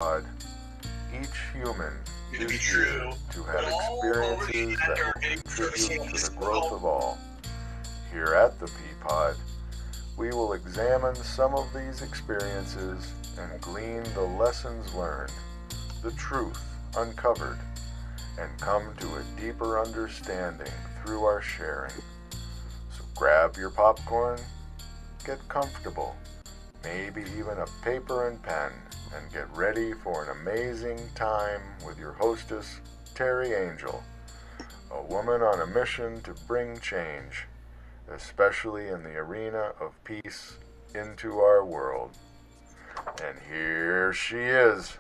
Peapod. Each human is here to have experiences that will contribute to the growth of all. Here at the Peapod, we will examine some of these experiences and glean the lessons learned, the truth uncovered, and come to a deeper understanding through our sharing. So grab your popcorn, get comfortable, maybe even a paper and pen, and get ready for an amazing time with your hostess, Teri Angel, a woman on a mission to bring change, especially in the arena of peace, into our world. And here she is.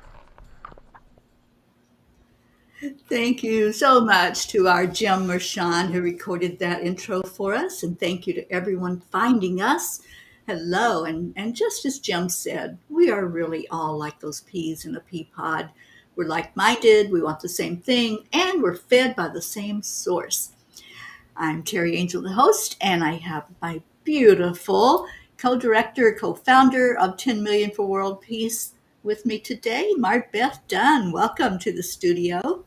Thank you so much to our Jim Mershon who recorded that intro for us. And thank you to everyone finding us. Hello. And just as Jim said, we are really all like those peas in a pea pod. We're like minded, we want the same thing, and we're fed by the same source. I'm Teri Angel, the host, and I have my beautiful co director, co founder of 10 Million for World Peace with me today, MarBeth Dunn. Welcome to the studio.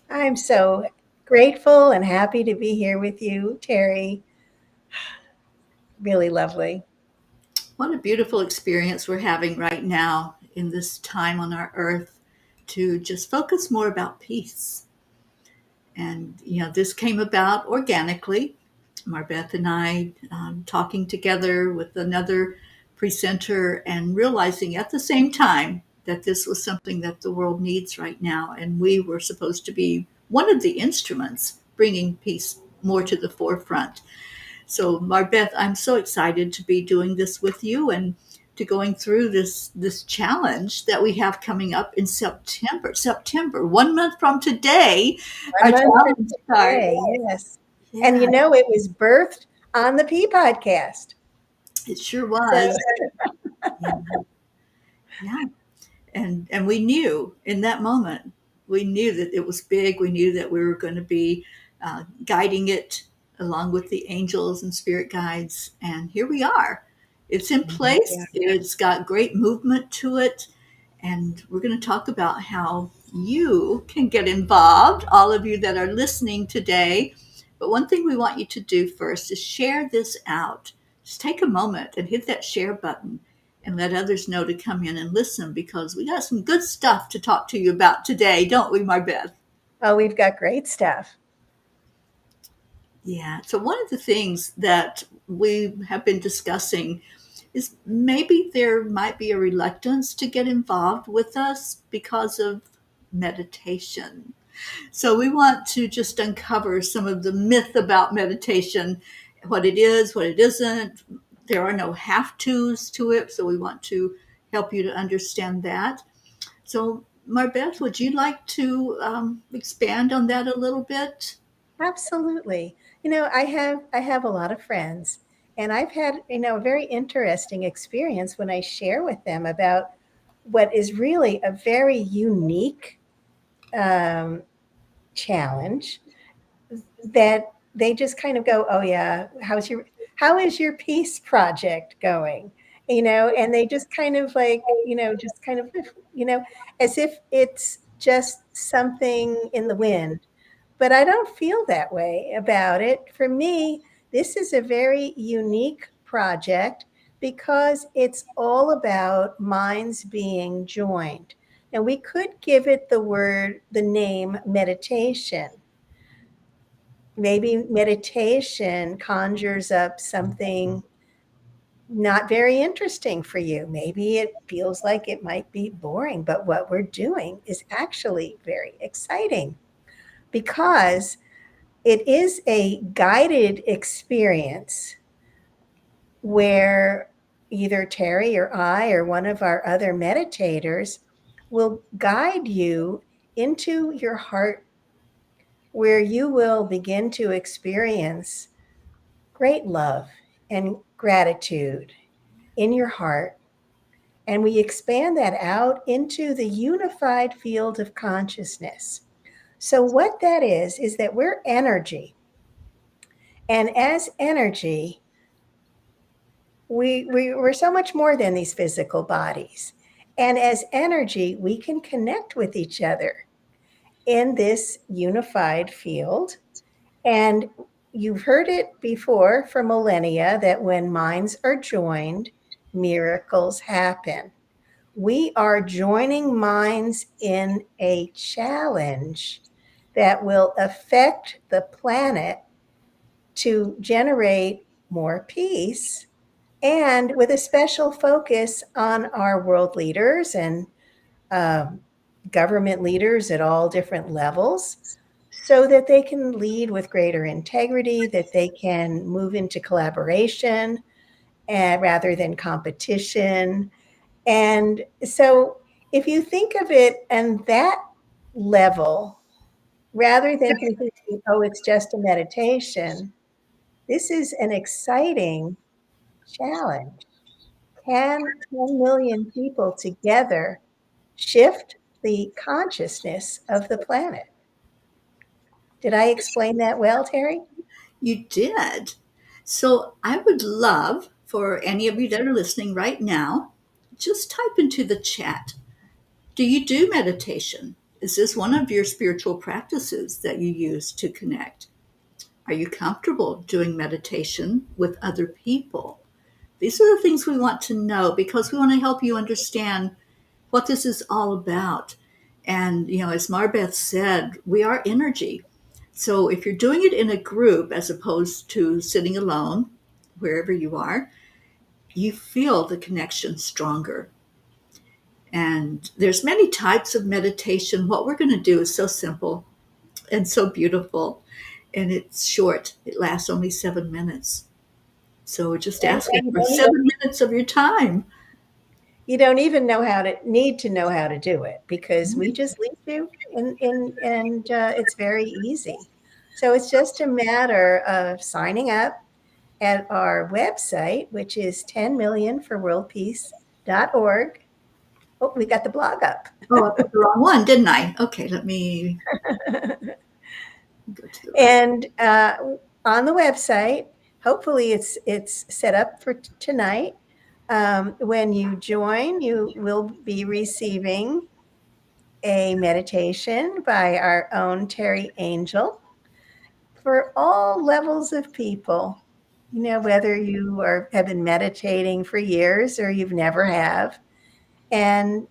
I'm so grateful and happy to be here with you, Terry. Really lovely. What a beautiful experience we're having right now in this time on our earth to just focus more about peace. And, this came about organically. Marbeth and I talking together with another presenter and realizing at the same time that this was something that the world needs right now. And we were supposed to be one of the instruments bringing peace more to the forefront. So, Marbeth, I'm so excited to be doing this with you and to going through this challenge that we have coming up in September. September, 1 month from today, our 1 month from challenge starts. today, yes. And Yeah, it was birthed on the P podcast. it sure So, was. Yeah, yeah. And we knew in that moment, we knew that it was big. We knew that we were going to be guiding it along with the angels and spirit guides. And here we are. It's in yeah, place. It's got great movement to it. And we're going to talk about how you can get involved, all of you that are listening today. But one thing we want you to do first is share this out. Just take a moment and hit that share button and let others know to come in and listen because we got some good stuff to talk to you about today, don't we, Marbeth? oh, we've got great stuff. Yeah. So, one of the things that we have been discussing is maybe there might be a reluctance to get involved with us because of meditation. So, we want to just uncover some of the myth about meditation, what it is, what it isn't. There are no have tos to it. So, we want to help you to understand that. So, Marbeth, would you like to expand on that a little bit? Absolutely. I have a lot of friends, and I've had, a very interesting experience when I share with them about what is really a very unique um, challenge that they just kind of go, "Oh yeah, how is your peace project going?" And they just kind of like, just kind of, as if it's just something in the wind. But I don't feel that way about it. For me, this is a very unique project because it's all about minds being joined. And we could give it the name meditation. Maybe meditation conjures up something not very interesting for you. Maybe it feels like it might be boring, but what we're doing is actually very exciting because it is a guided experience where either Terry or I or one of our other meditators will guide you into your heart where you will begin to experience great love and gratitude in your heart. And we expand that out into the unified field of consciousness. So, what that is that we're energy. And as energy, we're so much more than these physical bodies. And as energy, we can connect with each other in this unified field. And you've heard it before for millennia that when minds are joined, miracles happen. We are joining minds in a challenge that will affect the planet to generate more peace, and with a special focus on our world leaders and um, government leaders at all different levels, so that they can lead with greater integrity, that they can move into collaboration and rather than competition. And so if you think of it on that level, rather than thinking, oh, it's just a meditation, this is an exciting challenge. Can 10 million people together shift the consciousness of the planet? Did I explain that well, Teri? You did. So I would love for any of you that are listening right now, just type into the chat. Do you do meditation? Is this one of your spiritual practices that you use to connect? Are you comfortable doing meditation with other people? These are the things we want to know because we want to help you understand what this is all about. And, as MarBeth said, we are energy. So if you're doing it in a group as opposed to sitting alone, wherever you are, you feel the connection stronger. And there's many types of meditation. What we're going to do is so simple and so beautiful. And it's short. It lasts only 7 minutes. So we're just asking for 7 minutes of your time. You don't even need to know how to do it, because we just lead you and it's very easy. So it's just a matter of signing up at our website, which is 10millionforworldpeace.org. Oh, we got the blog up. Oh, I put the wrong one, didn't I? Okay, let me go to the right. And on the website, hopefully it's set up for tonight. When you join, you will be receiving a meditation by our own Teri Angel for all levels of people. Whether you have been meditating for years or you've never have. And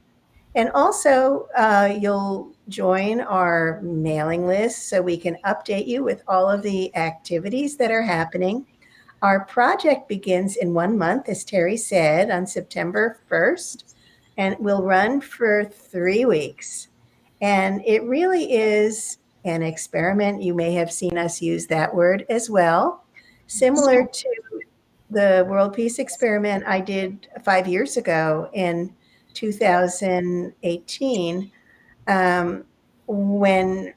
also, you'll join our mailing list so we can update you with all of the activities that are happening. Our project begins in 1 month, as Teri said, on September 1st, and will run for 3 weeks. And it really is an experiment. You may have seen us use that word as well, similar to the World Peace Experiment I did 5 years ago in 2018, when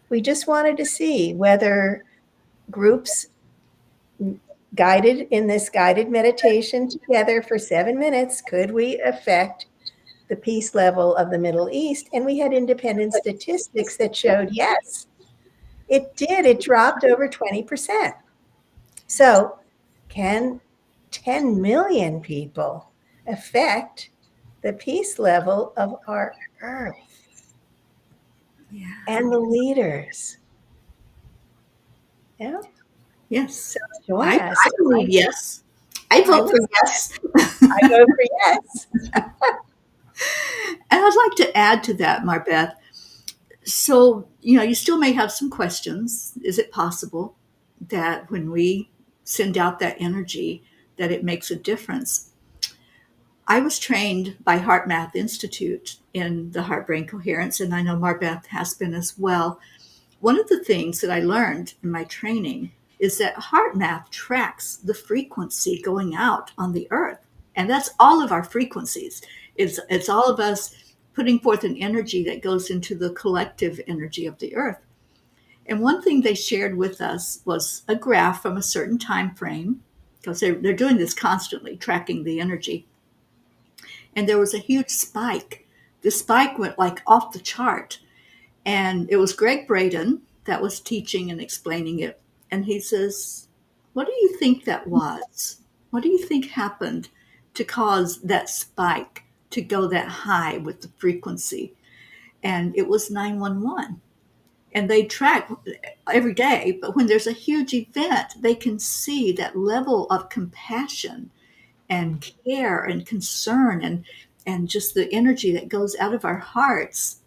we just wanted to see whether groups guided in this guided meditation together for 7 minutes, could we affect the peace level of the Middle East? And we had independent statistics that showed, yes, it did. It dropped over 20%. So can 10 million people affect the peace level of our earth? Yeah. And the leaders? Yeah. Yes. So join I us. believe yes. I vote for yes. I go for yes. And I'd like to add to that, MarBeth. So, you still may have some questions. Is it possible that when we send out that energy, that it makes a difference? I was trained by Heart Math Institute in the heart brain coherence, and I know MarBeth has been as well. One of the things that I learned in my training is that heart math tracks the frequency going out on the earth. And that's all of our frequencies. It's all of us putting forth an energy that goes into the collective energy of the earth. And one thing they shared with us was a graph from a certain time frame, because they're doing this constantly, tracking the energy. And there was a huge spike. The spike went like off the chart. And it was Greg Braden that was teaching and explaining it. And he says, what do you think that was? What do you think happened to cause that spike to go that high with the frequency. And it was 911. And they track every day, but when there's a huge event, they can see that level of compassion and care and concern and just the energy that goes out of our hearts,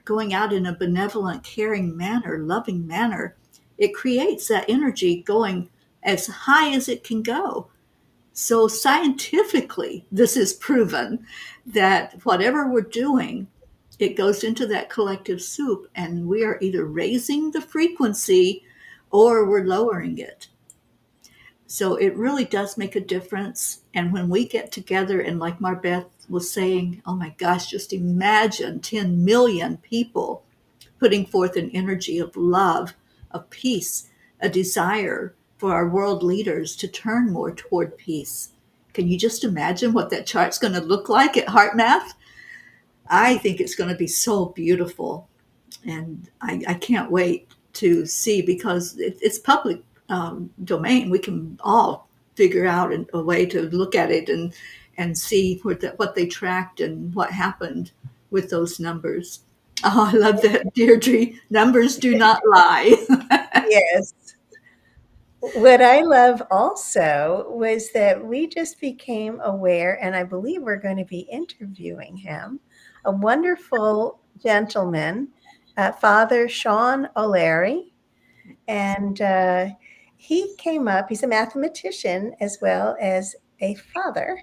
going out in a benevolent, caring manner, loving manner. It creates that energy going as high as it can go. So scientifically, this is proven that whatever we're doing, it goes into that collective soup, and we are either raising the frequency or we're lowering it. So it really does make a difference. And when we get together, and like MarBeth was saying, oh my gosh, just imagine 10 million people putting forth an energy of love, of peace, a desire for our world leaders to turn more toward peace. Can you just imagine what that chart's going to look like at HeartMath? I think it's going to be so beautiful. And I can't wait to see, because it's public domain. We can all figure out a way to look at it and see what they tracked and what happened with those numbers. Oh, I love that, Deirdre. Numbers do not lie. Yes. What I love also was that we just became aware, and I believe we're going to be interviewing him, a wonderful gentleman, Father Sean O'Leary. And he came up, he's a mathematician as well as a father.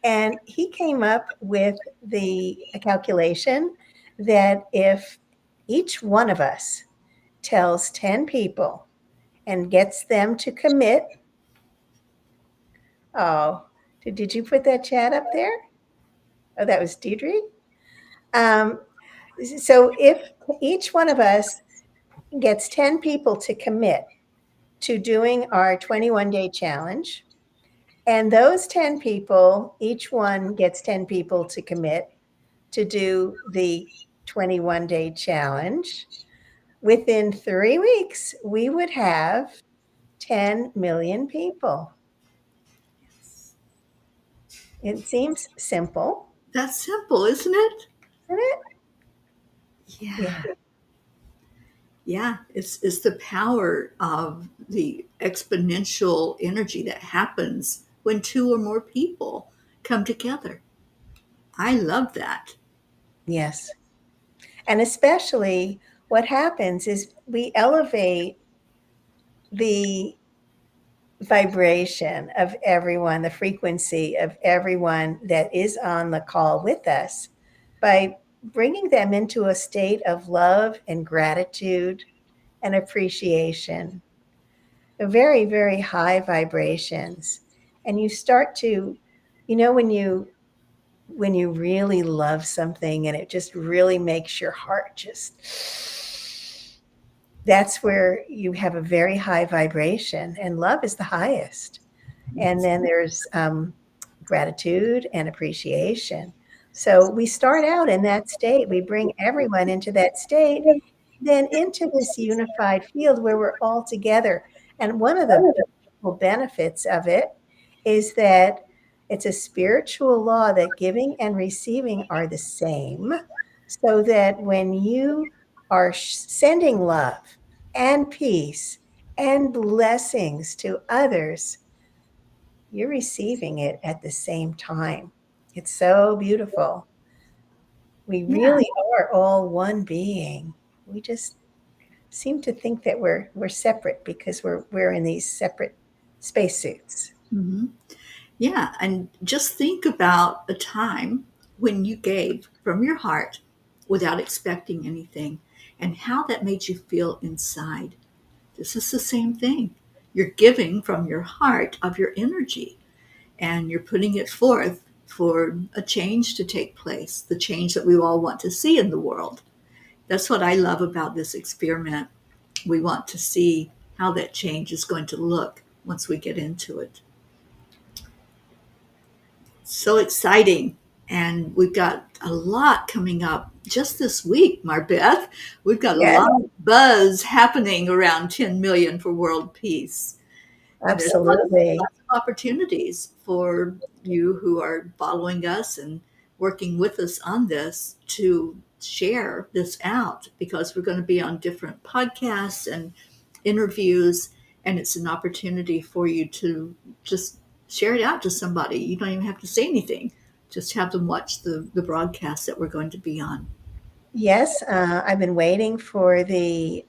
And he came up with a calculation that if each one of us tells 10 people and gets them to commit. Oh, did you put that chat up there? Oh, that was Deidre. Um, so if each one of us gets 10 people to commit to doing our 21-day challenge, and those 10 people, each one gets 10 people to commit to do the 21-day challenge, within 3 weeks, we would have 10 million people. It seems simple, That's simple, isn't it? isn't it? Yeah. Yeah, it's the power of the exponential energy that happens when two or more people come together. I love that. Yes. And especially what happens is we elevate the vibration of everyone, the frequency of everyone that is on the call with us by bringing them into a state of love and gratitude and appreciation. They're very, very high vibrations. And you start to, when you really love something and it just really makes your heart just, that's where you have a very high vibration, and love is the highest. And then there's gratitude and appreciation. So we start out in that state. We bring everyone into that state, then into this unified field where we're all together. And one of the beautiful benefits of it is that it's a spiritual law that giving and receiving are the same. So that when you are sending love and peace and blessings to others, you're receiving it at the same time. It's so beautiful. We really are all one being. We just seem to think that we're separate because we're in these separate spacesuits. Mm-hmm. Yeah, and just think about a time when you gave from your heart without expecting anything, and how that made you feel inside. This is the same thing. You're giving from your heart of your energy, and you're putting it forth for a change to take place, the change that we all want to see in the world. That's what I love about this experiment. We want to see how that change is going to look once we get into it. So exciting. And we've got a lot coming up just this week, MarBeth. We've got a Yes, lot of buzz happening around 10 million for world peace. And absolutely. lots of opportunities for you who are following us and working with us on this to share this out, because we're going to be on different podcasts and interviews, and it's an opportunity for you to just share it out to somebody. You don't even have to say anything. Just have them watch the broadcast that we're going to be on. Yes, I've been waiting for the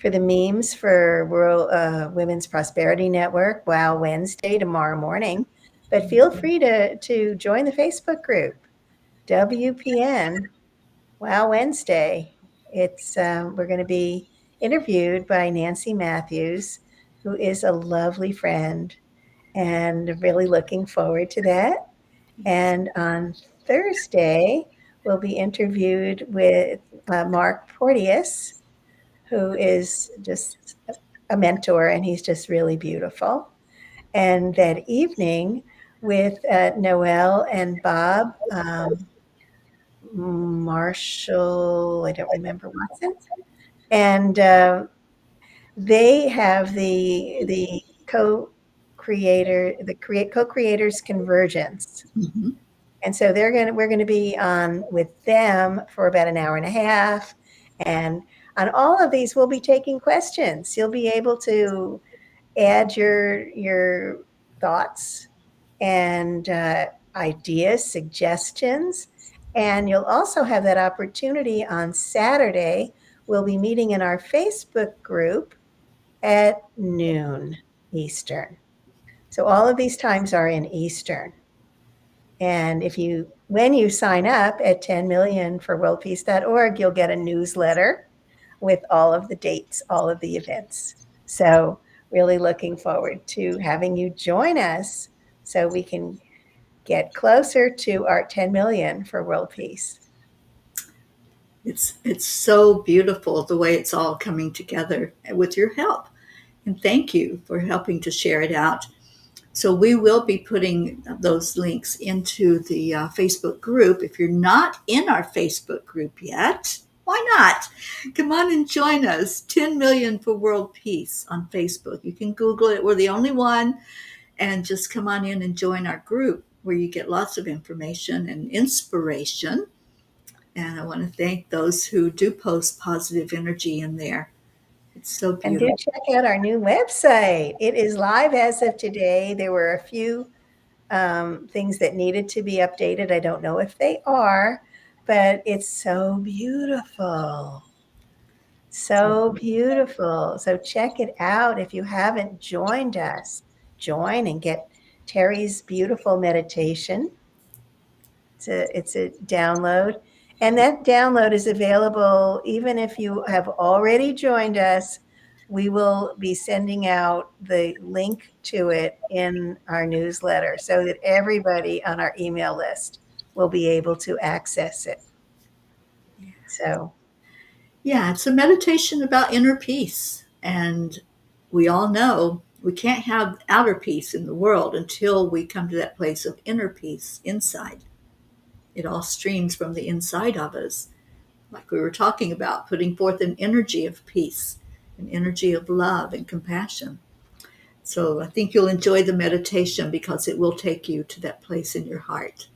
memes for World Women's Prosperity Network. Wow, Wednesday tomorrow morning. But feel free to join the Facebook group, WPN Wow Wednesday. It's we're going to be interviewed by Nancy Matthews, who is a lovely friend, and really looking forward to that. And on Thursday, we'll be interviewed with Mark Porteous, who is just a mentor, and he's just really beautiful. And that evening with Noelle and Bob Marshall, I don't remember Watson, and they have the co-creators convergence. Mm-hmm. And so we're going to be on with them for about an hour and a half. And on all of these, we'll be taking questions. You'll be able to add your thoughts and ideas, suggestions. And you'll also have that opportunity on Saturday. We'll be meeting in our Facebook group at noon Eastern. So all of these times are in Eastern. And when you sign up at 10million for worldpeace.org, you'll get a newsletter with all of the dates, all of the events. So really looking forward to having you join us so we can get closer to our 10 million for world peace. It's so beautiful the way it's all coming together with your help. And thank you for helping to share it out. So we will be putting those links into the Facebook group. If you're not in our Facebook group yet, why not? Come on and join us. 10 million for world peace on Facebook. You can Google it. We're the only one. And just come on in and join our group, where you get lots of information and inspiration. And I want to thank those who do post positive energy in there. It's so beautiful. And do check out our new website. It is live as of today. There were a few things that needed to be updated. I don't know if they are, but it's so beautiful. So beautiful. So check it out. If you haven't joined us, join and get Teri's beautiful meditation. It's a download. And that download is available even if you have already joined us. We will be sending out the link to it in our newsletter so that everybody on our email list will be able to access it. So, yeah, it's a meditation about inner peace. And we all know we can't have outer peace in the world until we come to that place of inner peace inside. It all streams from the inside of us, like we were talking about, putting forth an energy of peace, an energy of love and compassion. So I think you'll enjoy the meditation because it will take you to that place in your heart.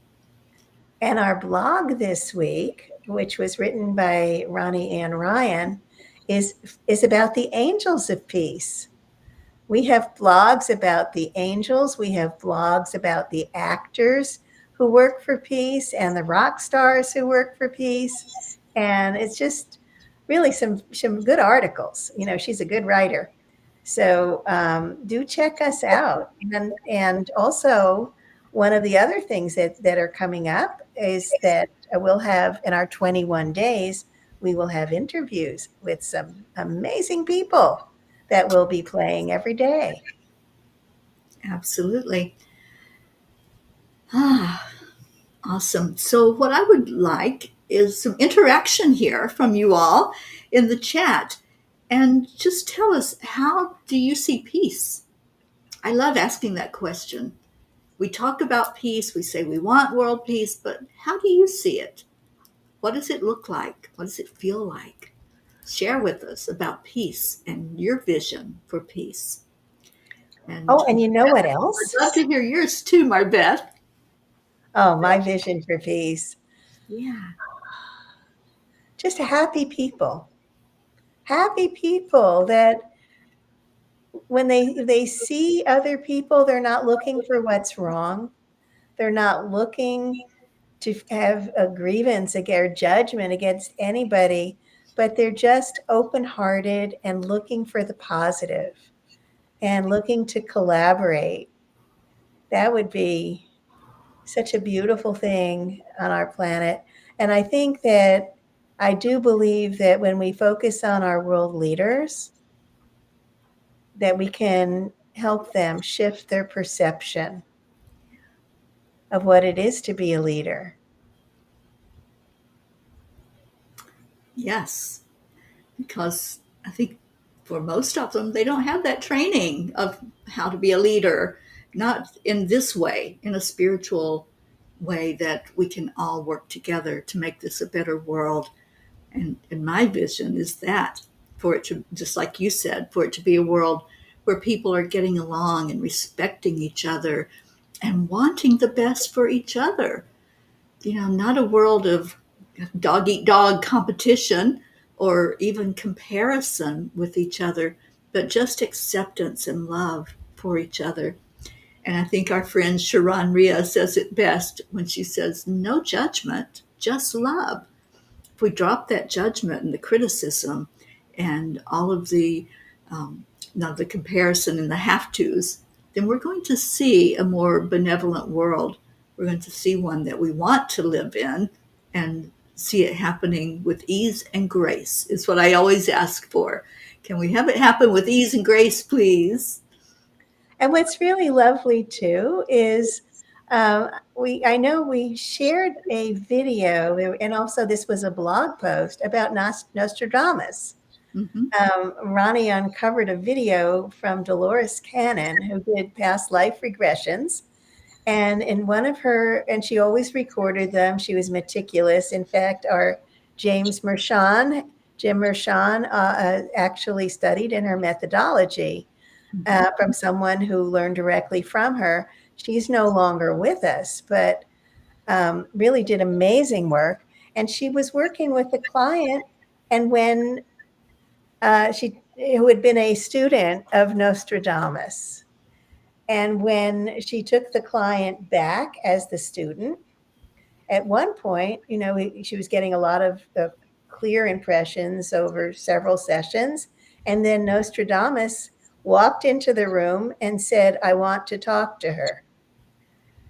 and our blog this week, which was written by Ronnie Ann Ryan, is about the angels of peace. We have blogs about the angels. We have blogs about the actors who work for peace and the rock stars who work for peace. And it's just really some good articles. You know, she's a good writer. So do check us out. And also, one of the other things that are coming up is that we'll have in our 21 days, we will have interviews with some amazing people that will be playing every day. Absolutely. Awesome. So what I would like is some interaction here from you all in the chat. And just tell us, how do you see peace? I love asking that question. We talk about peace, we say we want world peace, but how do you see it? What does it look like? What does it feel like? Share with us about peace and your vision for peace. And you know what else? I'd love to hear yours too, MarBeth. Oh, my vision for peace. Yeah. Just happy people. Happy people that when they see other people, they're not looking for what's wrong. They're not looking to have a grievance or judgment against anybody, but they're just open-hearted and looking for the positive and looking to collaborate. That would be such a beautiful thing on our planet. And I think that I do believe that when we focus on our world leaders, that we can help them shift their perception of what it is to be a leader. Yes. Because I think for most of them, they don't have that training of how to be a leader, not in this way, in a spiritual way that we can all work together to make this a better world. And my vision is that for it to, just like you said, for it to be a world where people are getting along and respecting each other and wanting the best for each other. Not a world of dog eat dog competition or even comparison with each other, but just acceptance and love for each other. And I think our friend Sharon Ria says it best when she says, no judgment, just love. If we drop that judgment and the criticism and all of um, the comparison and the have tos, then we're going to see a more benevolent world. We're going to see one that we want to live in and see it happening with ease and grace, is what I always ask for. Can we have it happen with ease and grace, please? And what's really lovely too is I know we shared a video, and also this was a blog post about Nostradamus. Mm-hmm. Ronnie uncovered a video from Dolores Cannon, who did past life regressions. And in one of her, and she always recorded them. She was meticulous. In fact, our James Mershon, Jim Mershon, actually studied in her methodology from someone who learned directly from her. She's no longer with us, but really did amazing work. And she was working with a client, and when who had been a student of Nostradamus, and when she took the client back as the student, at one point, she was getting a lot of clear impressions over several sessions. And then Nostradamus walked into the room and said, I want to talk to her.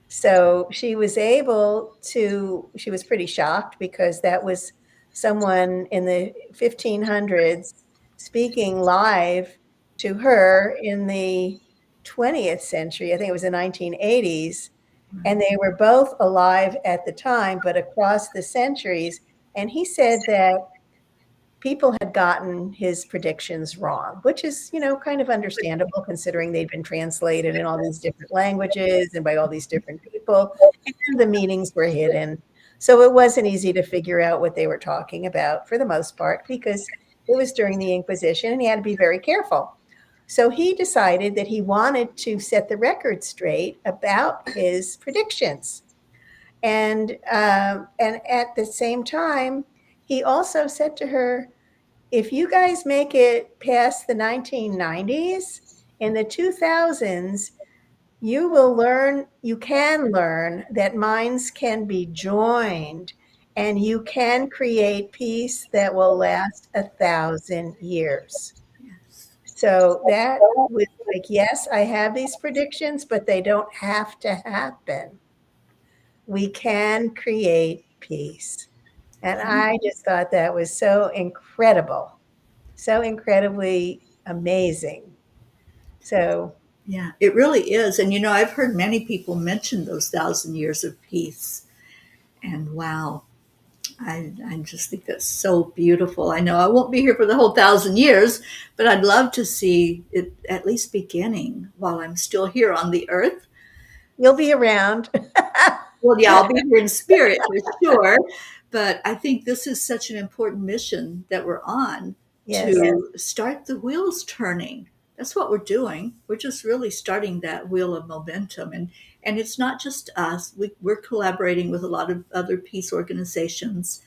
So she was she was pretty shocked because that was someone in the 1500s speaking live to her in the 20th century. I think it was the 1980s. And they were both alive at the time, but across the centuries. And he said that people had gotten his predictions wrong, which is, kind of understandable considering they'd been translated in all these different languages and by all these different people, and the meanings were hidden. So it wasn't easy to figure out what they were talking about for the most part, because it was during the Inquisition and he had to be very careful. So he decided that he wanted to set the record straight about his predictions. And at the same time, he also said to her, if you guys make it past the 1990s, in the 2000s, you can learn that minds can be joined and you can create peace that will last 1,000 years. Yes. So that was like, yes, I have these predictions, but they don't have to happen. We can create peace. And I just thought that was so incredible, so incredibly amazing. So, Yeah, it really is. And I've heard many people mention those 1,000 years of peace. And wow, I just think that's so beautiful. I know I won't be here for the whole 1,000 years, but I'd love to see it at least beginning while I'm still here on the earth. you'll be around. Well, yeah, I'll be here in spirit for sure. But I think this is such an important mission that we're on Yes. to start the wheels turning. That's what we're doing. We're just really starting that wheel of momentum. And it's not just us. We're collaborating with a lot of other peace organizations,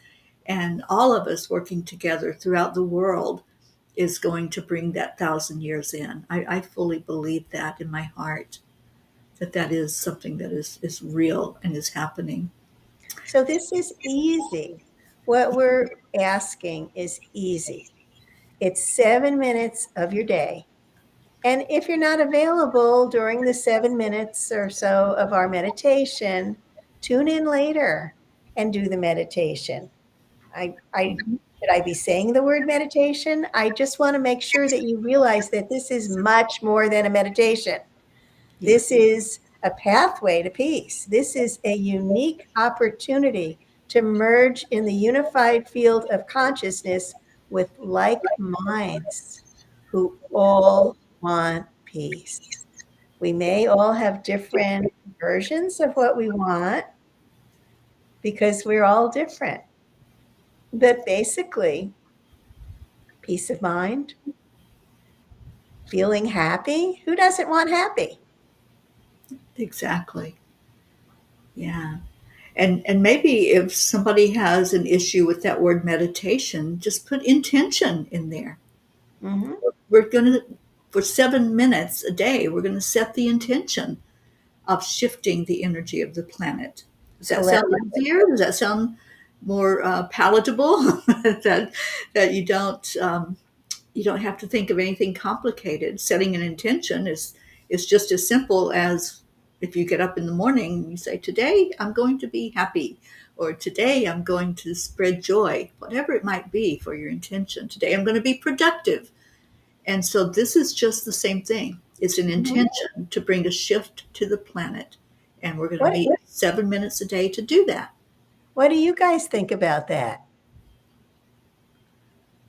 and all of us working together throughout the world is going to bring that 1,000 years in. I fully believe that in my heart, that is something that is real and is happening. So this is easy. What we're asking is easy. It's 7 minutes of your day. And if you're not available during the 7 minutes or so of our meditation, tune in later and do the meditation. Should I be saying the word meditation? I just want to make sure that you realize that this is much more than a meditation. This is a pathway to peace. This is a unique opportunity to merge in the unified field of consciousness with like minds who all want peace. We may all have different versions of what we want because we're all different. But basically, peace of mind, feeling happy. Who doesn't want happy? Exactly. Yeah. And maybe if somebody has an issue with that word meditation, just put intention in there. Mm-hmm. We're going to, for 7 minutes a day, we're going to set the intention of shifting the energy of the planet. Does that sound easier? Does that sound more palatable? that that you don't have to think of anything complicated. Setting an intention is just as simple as if you get up in the morning and you say, "Today I'm going to be happy," or "Today I'm going to spread joy," whatever it might be for your intention. "Today I'm going to be productive." And so this is just the same thing. It's an intention to bring a shift to the planet. And we're going to meet 7 minutes a day to do that. What do you guys think about that?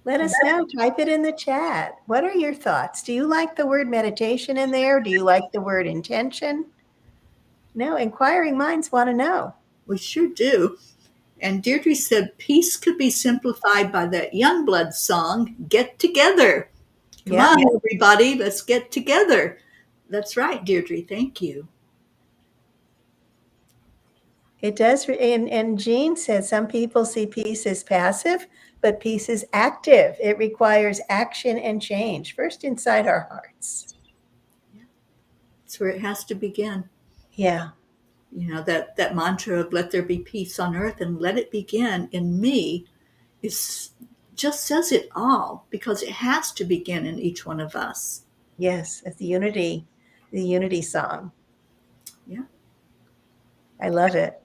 Let us know. Type it in the chat. What are your thoughts? Do you like the word meditation in there? Do you like the word intention? No, inquiring minds want to know. We sure do. And Deirdre said, peace could be simplified by that Youngblood song, Get Together. Come on, everybody, let's get together. That's right, Deirdre. Thank you. It does. And Jean said some people see peace as passive, but peace is active. It requires action and change, first inside our hearts. That's where it has to begin. Yeah. You know, that mantra of let there be peace on earth and let it begin in me is just says it all, because it has to begin in each one of us. Yes, it's the unity song. Yeah. I love it.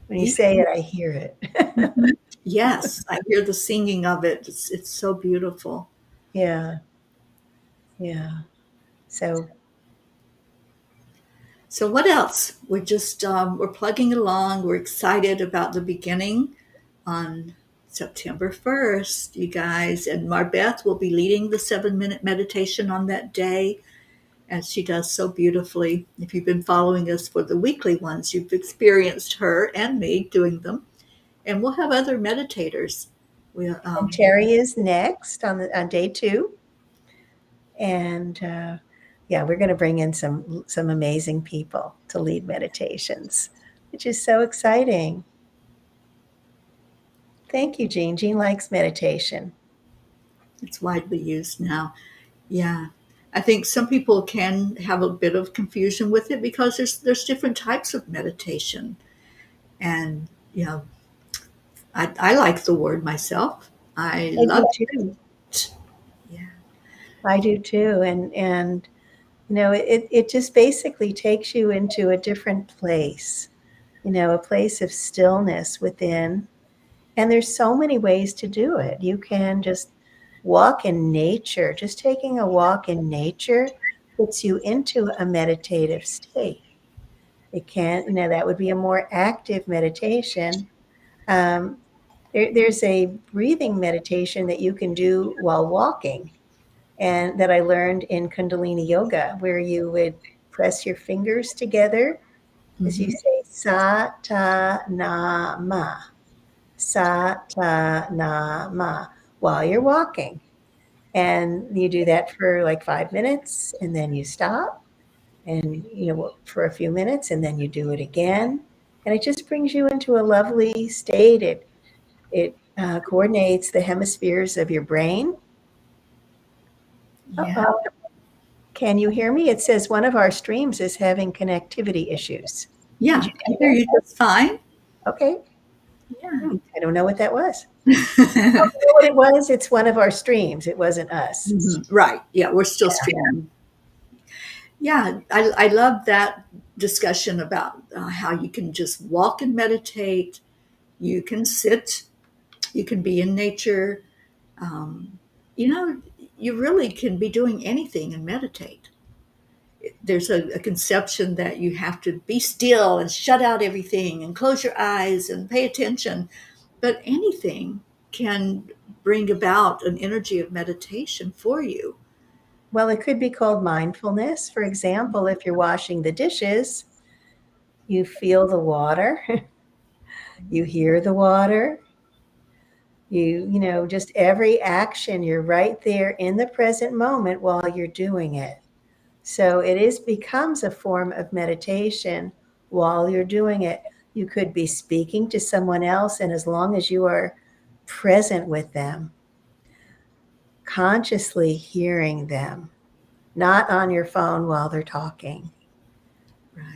When you say it, I hear it. Yes, I hear the singing of it. It's so beautiful. Yeah. Yeah. So what else? We're just we're plugging along. We're excited about the beginning on September 1st, you guys. And MarBeth will be leading the 7-minute meditation on that day, as she does so beautifully. If you've been following us for the weekly ones, you've experienced her and me doing them. And we'll have other meditators. Teri is next on day 2. And we're going to bring in some amazing people to lead meditations, which is so exciting. Thank you, Jean. Jean likes meditation. It's widely used now. Yeah. I think some people can have a bit of confusion with it because there's different types of meditation. And, you know, I like the word myself. I love it. Yeah. I do too. And you know, it just basically takes you into a different place, you know, a place of stillness within. And there's so many ways to do it. You can just walk in nature. Just taking a walk in nature puts you into a meditative state. It can, you know, that would be a more active meditation. There's a breathing meditation that you can do while walking, and that I learned in Kundalini Yoga, where you would press your fingers together as you say sa ta na ma, sa ta na ma, while you're walking. And you do that for like 5 minutes, and then you stop, and for a few minutes, and then you do it again, and it just brings you into a lovely state. It coordinates the hemispheres of your brain. Yeah. Uh-oh. Can you hear me? It says one of our streams is having connectivity issues. Yeah. Did you I see hear you just fine. that? Okay. Yeah. I don't know what that was. You know what it was? It's one of our streams. It wasn't us. Mhm. Right. Yeah. We're still streaming. Yeah. I love that discussion about how you can just walk and meditate. You can sit. You can be in nature. Um, you know, you really can be doing anything and meditate. There's a conception that you have to be still and shut out everything and close your eyes and pay attention. But anything can bring about an energy of meditation for you. Well, it could be called mindfulness. For example, if you're washing the dishes, you feel the water, you hear the water, just every action, you're right there in the present moment while you're doing it. So becomes a form of meditation while you're doing it. You could be speaking to someone else, and as long as you are present with them, consciously hearing them, not on your phone while they're talking,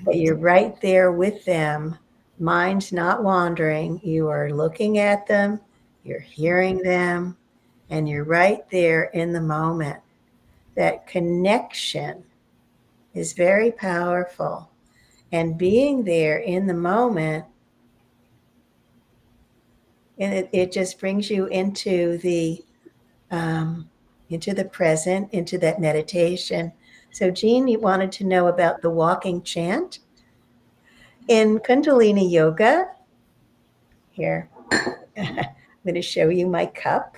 but Right. you're right there with them, mind's not wandering. You are looking at them, you're hearing them, and you're right there in the moment. That connection is very powerful. And being there in the moment, and it just brings you into the present, into that meditation. So Jean, you wanted to know about the walking chant. In Kundalini Yoga, here, I'm going to show you my cup,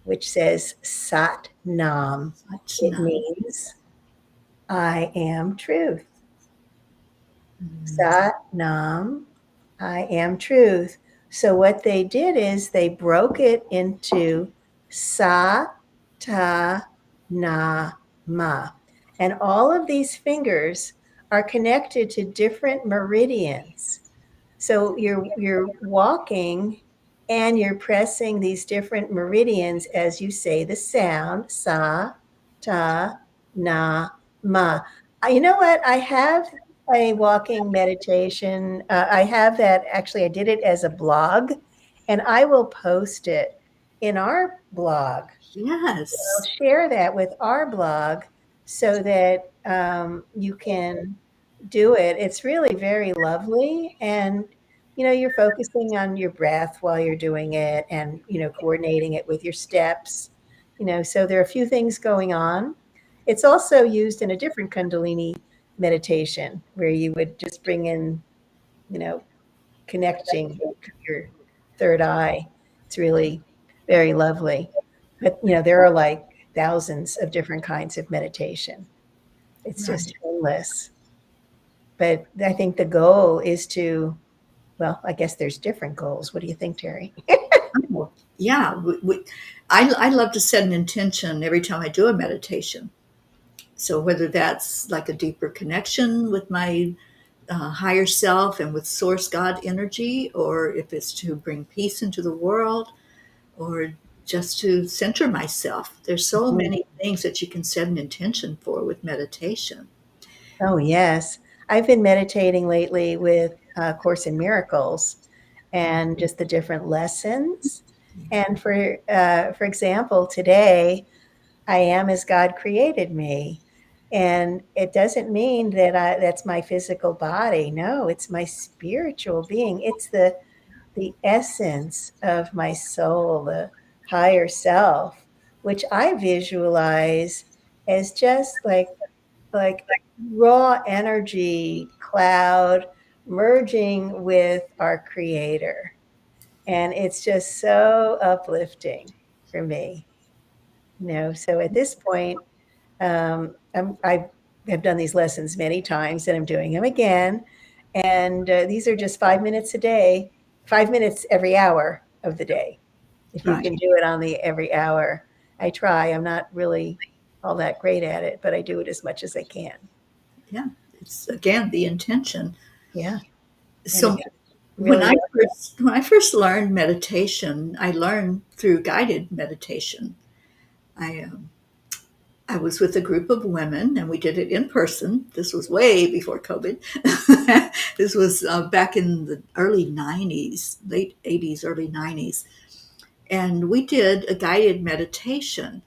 which says Sat Nam. Such It nice. means I am truth. Mm. Sat Nam, I am truth. So what they did is they broke it into Sa, Ta, Na, Ma. And all of these fingers are connected to different meridians. So you're walking and you're pressing these different meridians as you say the sound Sa, Ta, Na, Ma. You know what? I have a walking meditation. I have that actually. I did it as a blog, and I will post it in our blog. Yes. I'll share that with our blog so that you can do it. It's really very lovely. And, you're focusing on your breath while you're doing it and, coordinating it with your steps. So there are a few things going on. It's also used in a different Kundalini meditation where you would just bring in, connecting to your third eye. It's really very lovely. But, there are like thousands of different kinds of meditation. It's just endless. But I think the goal is well, I guess there's different goals. What do you think, Teri? Oh, yeah. I love to set an intention every time I do a meditation. So whether that's like a deeper connection with my higher self and with source God energy, or if it's to bring peace into the world, or just to center myself. There's so many things that you can set an intention for with meditation. Oh, yes. I've been meditating lately with Course in Miracles and just the different lessons. And for example, today, I am as God created me. And it doesn't mean that that's my physical body. No, it's my spiritual being. It's the essence of my soul, the higher self, which I visualize as just like raw energy cloud merging with our creator. And it's just so uplifting for me. So at this point, I have done these lessons many times and I'm doing them again. And these are just 5 minutes a day, 5 minutes every hour of the day. If you Right. can do it on the every hour. I try. I'm not really all that great at it, but I do it as much as I can. Yeah, it's again the intention. Yeah. And So it's really work. when I first learned meditation, I learned through guided meditation. I I was with a group of women, and we did it in person. This was way before COVID. This was back in the early '90s, late '80s, early '90s, and we did a guided meditation.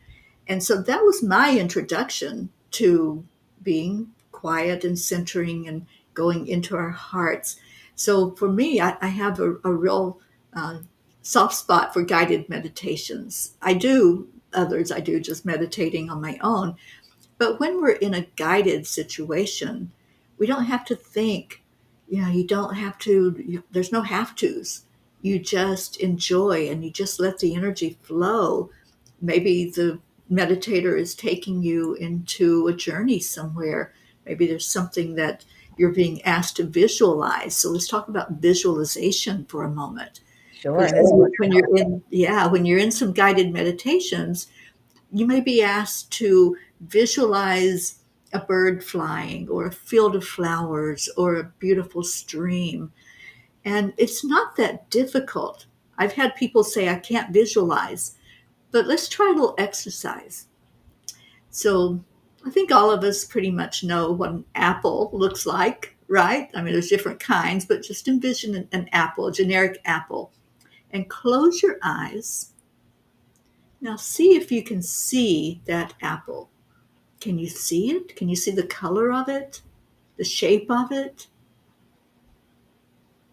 And so that was my introduction to being quiet and centering and going into our hearts. So for me, I have a real uh, soft spot for guided meditations. I do others, I do just meditating on my own. But when we're in a guided situation, we don't have to think. You don't have to, there's no have tos. You just enjoy and you just let the energy flow. Maybe the meditator is taking you into a journey somewhere. Maybe there's something that you're being asked to visualize. So let's talk about visualization for a moment. Sure. Because That's when wonderful. you're in, yeah, when you're in some guided meditations, you may be asked to visualize a bird flying or a field of flowers or a beautiful stream. And it's not that difficult. I've had people say, I can't visualize, but let's try a little exercise. So I think all of us pretty much know what an apple looks like, right? I mean, there's different kinds, but just envision an apple, a generic apple, and close your eyes. Now see if you can see that apple. Can you see it? Can you see the color of it? The shape of it?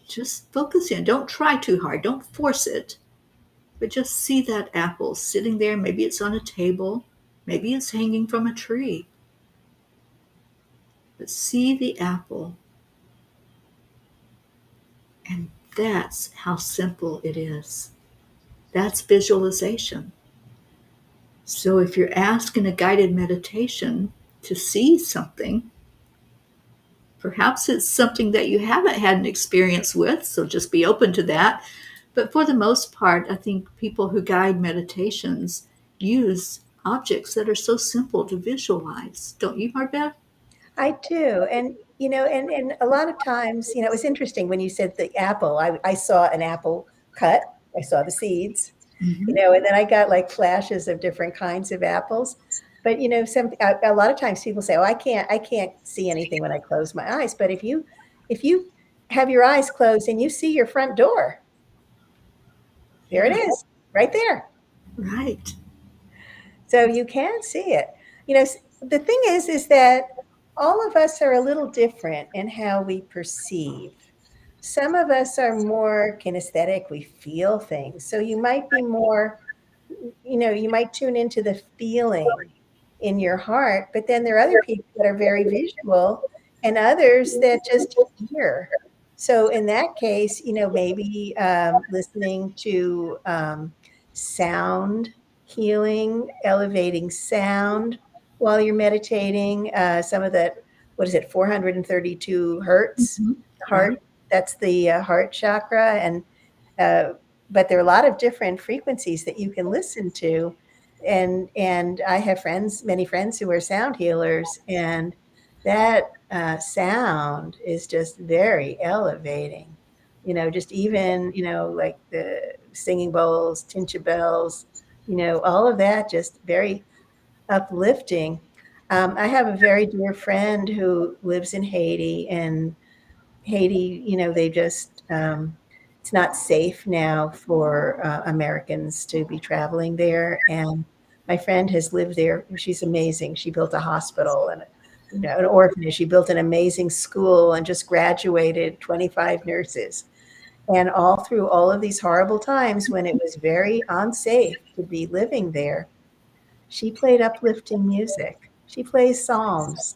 Just focus in. Don't try too hard. Don't force it. But just see that apple sitting there. Maybe it's on a table. Maybe it's hanging from a tree. But see the apple. And that's how simple it is. That's visualization. So if you're asked in a guided meditation to see something, perhaps it's something that you haven't had an experience with, so just be open to that. But for the most part, I think people who guide meditations use objects that are so simple to visualize. Don't you, MarBeth? I do. And, and a lot of times, it was interesting when you said the apple. I saw an apple cut, I saw the seeds, Mm-hmm. and then I got like flashes of different kinds of apples. But, a lot of times people say, oh, I can't see anything when I close my eyes. But if you have your eyes closed and you see your front door, there it Yeah, is, right there. right. So you can see it. The thing is that all of us are a little different in how we perceive. Some of us are more kinesthetic, we feel things. So you might be more, you might tune into the feeling in your heart, but then there are other people that are very visual and others that just hear. So in that case, maybe listening to sound healing, elevating sound while you're meditating. Some of that, what is it, 432 hertz Mm-hmm. heart? Right. That's the heart chakra, and uh, but there are a lot of different frequencies that you can listen to, and I have many friends who are sound healers, and that sound is just very elevating. Just even like the singing bowls, tinsha bells, all of that just very uplifting. I have a very dear friend who lives in Haiti, and Haiti, they just, it's not safe now for Americans to be traveling there. And my friend has lived there. She's amazing. She built a hospital and an orphanage. She built an amazing school and just graduated 25 nurses. And all through all of these horrible times when it was very unsafe to be living there, she played uplifting music. She plays psalms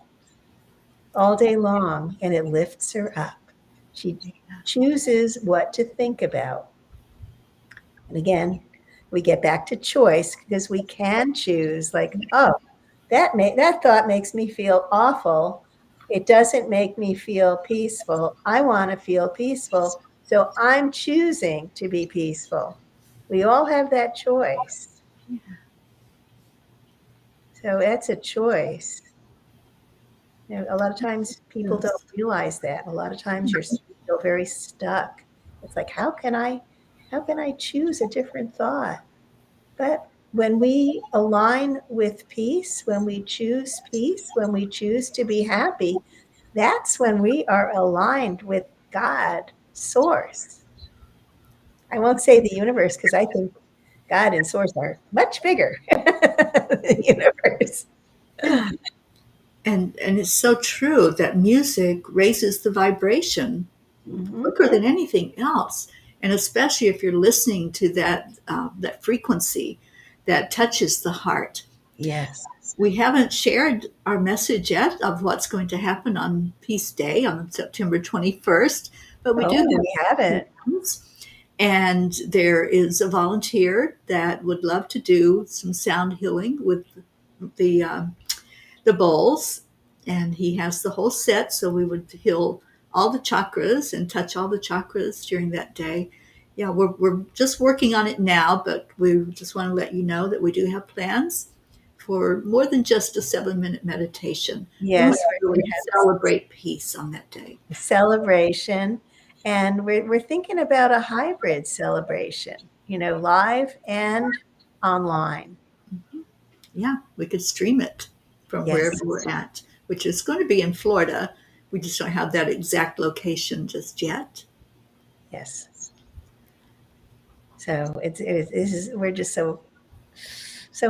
all day long, and it lifts her up. She chooses what to think about. And again, we get back to choice because we can choose, like, oh, that thought makes me feel awful. It doesn't make me feel peaceful. I want to feel peaceful. So I'm choosing to be peaceful. We all have that choice. So that's a choice. A lot of times people don't Yes. realize that. A lot of times you feel very stuck. It's like, how can I choose a different thought? But when we align with peace, when we choose peace, when we choose to be happy, that's when we are aligned with God, source. I won't say the universe because I think God and source are much bigger than the universe. Yeah. And it's so true that music raises the vibration Mhm. quicker than anything else. And especially if you're listening to that frequency that touches the heart. Yes. We haven't shared our message yet of what's going to happen on Peace Day on September 21st, but we do Oh, we have haven't. plans. And there is a volunteer that would love to do some sound healing with the the bowls, and he has the whole set. So we would heal all the chakras and touch all the chakras during that day. Yeah, we're just working on it now, but we just want to let you know that we do have plans for more than just a 7-minute meditation. We want Yes, to we're going really to have celebrate peace on that day. a celebration, and we're thinking about a hybrid celebration, live and online. Yeah, we could stream it from wherever Yes, we're at, which is going to be in Florida. We just don't have that exact location just yet. yes. So we're just so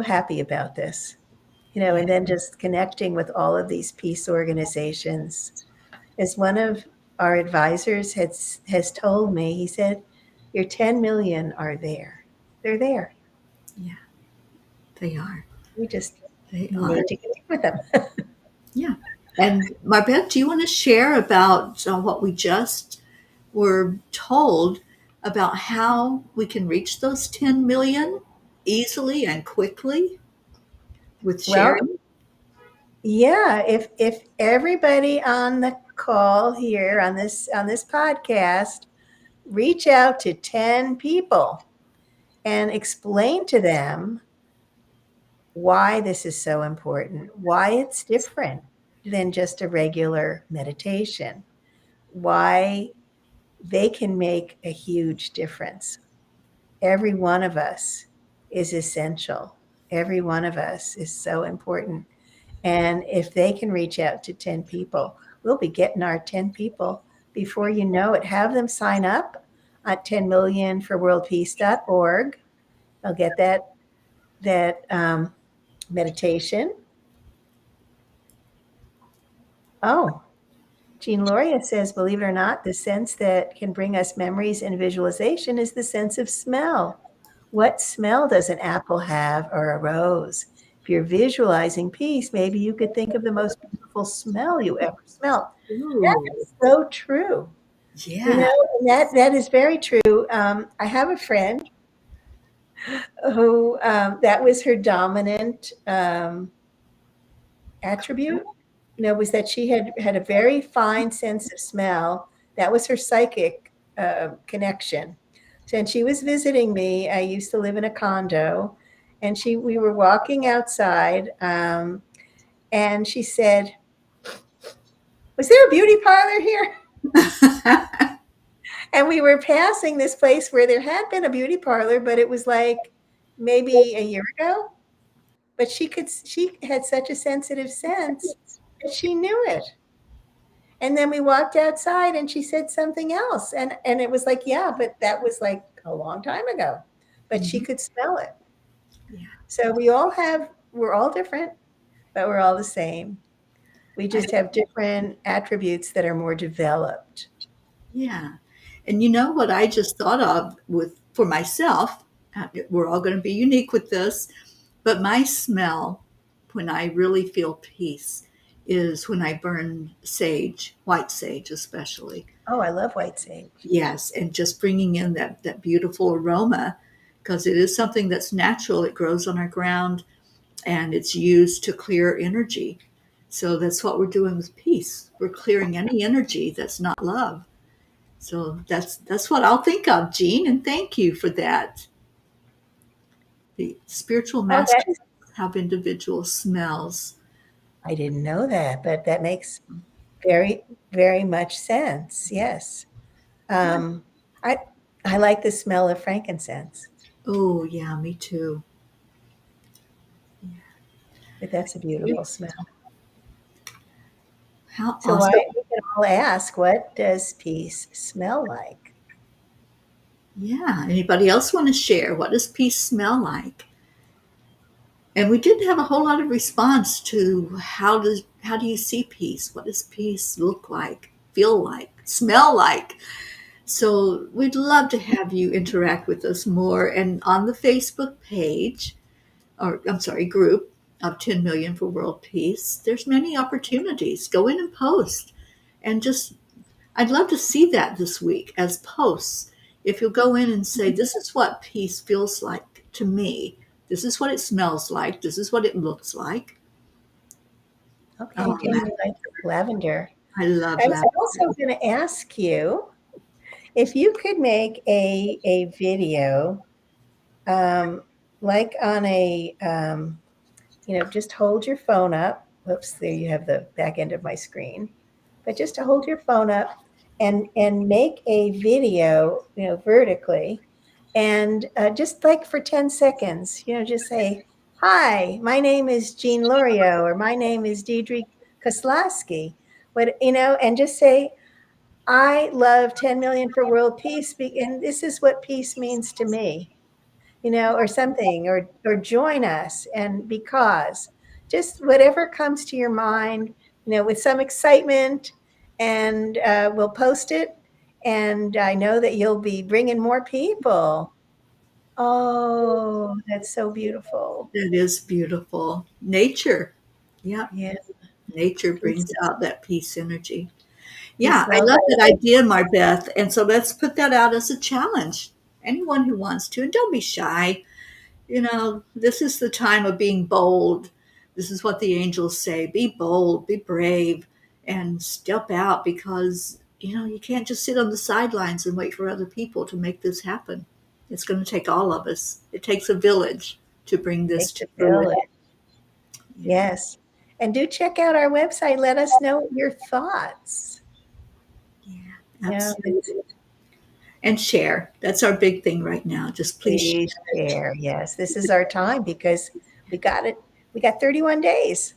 happy about this, Yeah. and then just connecting with all of these peace organizations. As one of our advisors has told me, he said, "Your 10 million are there. They're there. Yeah, they are. We just They are. need to connect with them." Yeah. And MarBeth, do you want to share about what we just were told about how we can reach those 10 million easily and quickly with Well, sharing? yeah, if everybody on the call here on this podcast reach out to 10 people and explain to them why this is so important, why it's different than just a regular meditation, why they can make a huge difference. Every one of us is essential. Every one of us is so important. And if they can reach out to 10 people, we'll be getting our 10 people before you know it. Have them sign up at 10millionforworldpeace.org. They'll get that meditation. Oh, Jean Loria says, believe it or not, the sense that can bring us memories and visualization is the sense of smell. What smell does an apple have or a rose? If you're visualizing peace, maybe you could think of the most beautiful smell you ever smelled. That Ooh, is so true. yeah. And that is very true. I have a friend who that was her dominant attribute, was that she had a very fine sense of smell. That was her psychic connection. So, and she was visiting me. I used to live in a condo, and we were walking outside, and she said, "Was there a beauty parlor here?" And we were passing this place where there had been a beauty parlor, but it was like maybe a year ago. But she had such a sensitive sense that she knew it. And then we walked outside and she said something else. And it was like, yeah, but that was like a long time ago. But she Mhm. could smell it. Yeah. So we're all different, but we're all the same. We I, just have different attributes that are more developed. yeah. And you know what I just thought of with for myself? We're all going to be unique with this, but my smell when I really feel peace is when I burn sage, white sage especially. Oh, I love white sage. Yes, and just bringing in that beautiful aroma because it is something that's natural. It grows on our ground and it's used to clear energy. So that's what we're doing with peace. We're clearing any energy that's not love. So that's what I'll think of, Jean, and thank you for that. The spiritual Oh, master. have individual smells. I didn't know that, but that makes very, very much sense. Yes. Yeah. Um, I I like the smell of frankincense, Oh, yeah, me too. but that's a beautiful smell. How So why awesome. we can all ask, what does peace smell like? Yeah. Anybody else want to share? What does peace smell like? And we did have a whole lot of response to how do you see peace? What does peace look like, feel like, smell like? So we'd love to have you interact with us more. And on the Facebook page, or I'm sorry, group of 10 million for world peace, there's many opportunities. Go in and post. And just, I'd love to see that this week as posts. If you'll go in and say, this is what peace feels like to me. This is what it smells like. This is what it looks like. Okay, Oh, Jamie likes lavender. I love I was that. also going to ask you if you could make a video, um, like on a, just hold your phone up. Whoops, there you have the back end of my screen. But just to hold your phone up and make a video, vertically, and just like for 10 seconds, just say, "Hi, my name is Jean Lorio," or "My name is Deidre Koslowski," and just say, "I love 10 million for world peace, and this is what peace means to me," or something, or join us, and because just whatever comes to your mind, with some excitement, and we'll post it, and I know that you'll be bringing more people. Oh, that's so beautiful. That is beautiful. Nature. Yeah, Yeah, nature peace, brings out that peace energy. peace, Yeah, I love. love that idea, MarBeth. And so let's put that out as a challenge. Anyone who wants to, and don't be shy. This is the time of being bold. This is what the angels say: be bold, be brave, and step out, because, you can't just sit on the sidelines and wait for other people to make this happen. It's going to take all of us. It takes a village to bring this Takes to a fruition. village. Yeah, Yes. And do check out our website. Let us know your thoughts. yeah, Yeah, absolutely. And share. That's our big thing right now. Just please share. please share. Yes, this is our time because we got it. We got 31 days.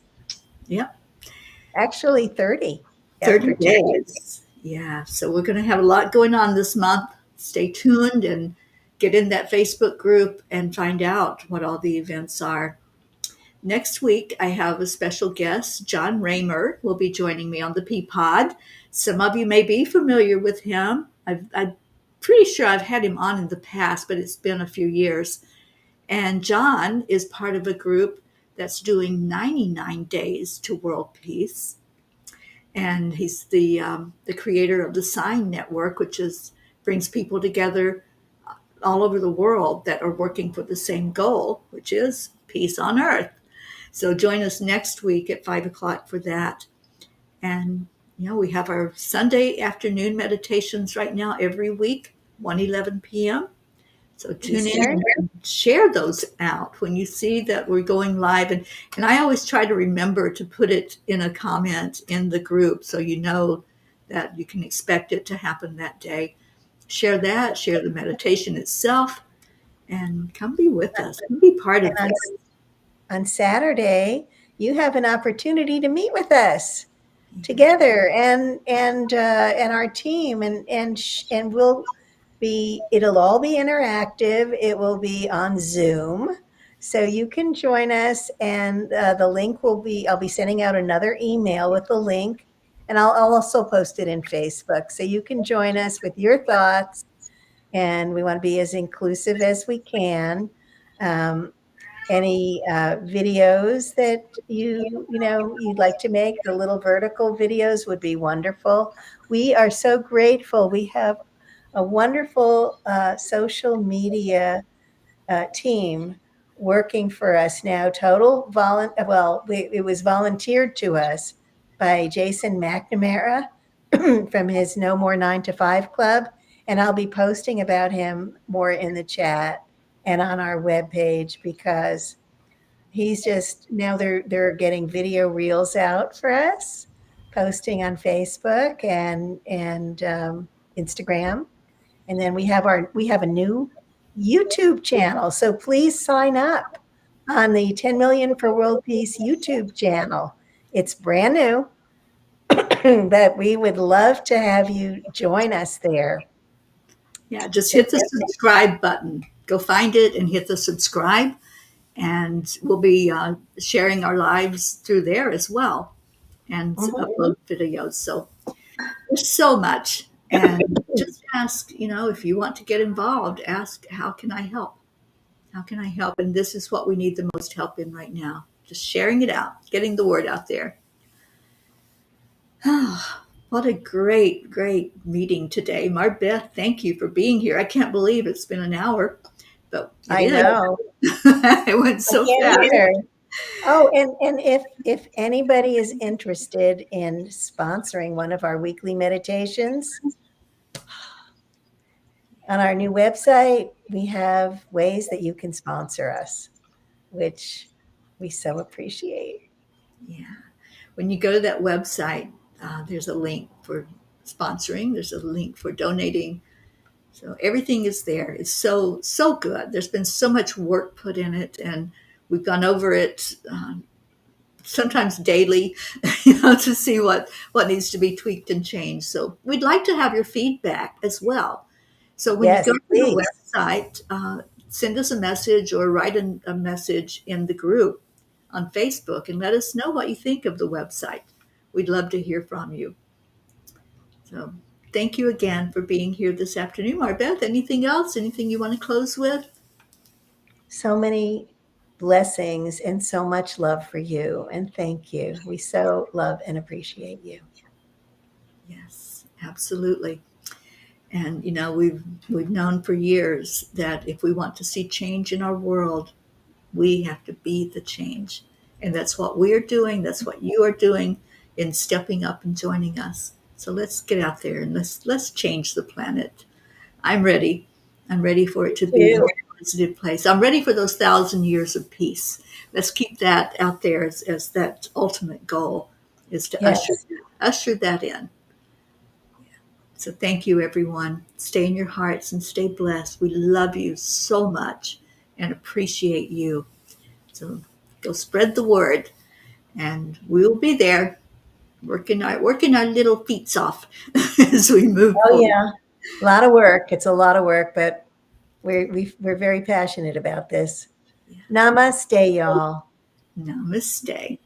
Yep. Actually, 30 after 30 today. days. Yeah. So we're going to have a lot going on this month. Stay tuned and get in that Facebook group and find out what all the events are. Next week, I have a special guest. John Raymer will be joining me on the Peapod. Some of you may be familiar with him. I'm pretty sure I've had him on in the past, but it's been a few years. And John is part of a group that's doing 99 days to world peace. And he's the creator of the Sign Network, which brings people together all over the world that are working for the same goal, which is peace on earth. So join us next week at 5 o'clock for that. And we have our Sunday afternoon meditations right now every week, 1:11 p.m. So tune in Eastern. and share those out when you see that we're going live. And I always try to remember to put it in a comment in the group so you know that you can expect it to happen that day. Share that, share the meditation itself, and come be with us. Come be part of And this. on Saturday, you have an opportunity to meet with us together, and our team, and it'll all be interactive. It will be on Zoom, so you can join us, and the link I'll be sending out another email with the link, and I'll also post it in Facebook, so you can join us with your thoughts, and we want to be as inclusive as we can. Um, any videos that you'd like to make, the little vertical videos would be wonderful. We are so grateful. We have a wonderful social media team working for us now. It was volunteered to us by Jason McNamara from his No More 9 to 5 Club, and I'll be posting about him more in the chat and on our webpage, because He's just now they're getting video reels out for us, posting on Facebook and Instagram, and then we have a new YouTube channel. So please sign up on the 10 Million for World Peace YouTube channel. It's brand new, but we would love to have you join us there. Yeah, just hit the subscribe button. Go find it and hit the subscribe, and we'll be sharing our lives through there as well and upload videos. So there's so much. And just ask, if you want to get involved, ask, how can I help? How can I help? And this is what we need the most help in right now. Just sharing it out, getting the word out there. What a great, great meeting today. MarBeth, thank you for being here. I can't believe it's been an hour, but I know. It went so fast. Either. Oh, and if anybody is interested in sponsoring one of our weekly meditations, on our new website, we have ways that you can sponsor us, which we so appreciate. Yeah. When you go to that website, there's a link for sponsoring. There's a link for donating. So everything is there. It's so, so good. There's been so much work put in it, and we've gone over it sometimes daily, to see what needs to be tweaked and changed. So we'd like to have your feedback as well. So when Yes, you go to please. the website, send us a message or write a message in the group on Facebook and let us know what you think of the website. We'd love to hear from you. So thank you again for being here this afternoon. MarBeth, anything else? Anything you want to close with? So many blessings and so much love for you. And thank you. We so love and appreciate you. Yes, absolutely. And we've known for years that if we want to see change in our world, we have to be the change. And that's what we're doing. That's what you are doing in stepping up and joining us. So let's get out there and let's change the planet. I'm ready. I'm ready for it to be a positive place. I'm ready for those 1,000 years of peace. Let's keep that out there as that ultimate goal, is to usher that in. So thank you, everyone. Stay in your hearts and stay blessed. We love you so much and appreciate you. So go spread the word, and we'll be there working our little feet off as we move forward. Yeah, a lot of work. It's a lot of work, but we're very passionate about this. Yeah. Namaste, y'all. Namaste.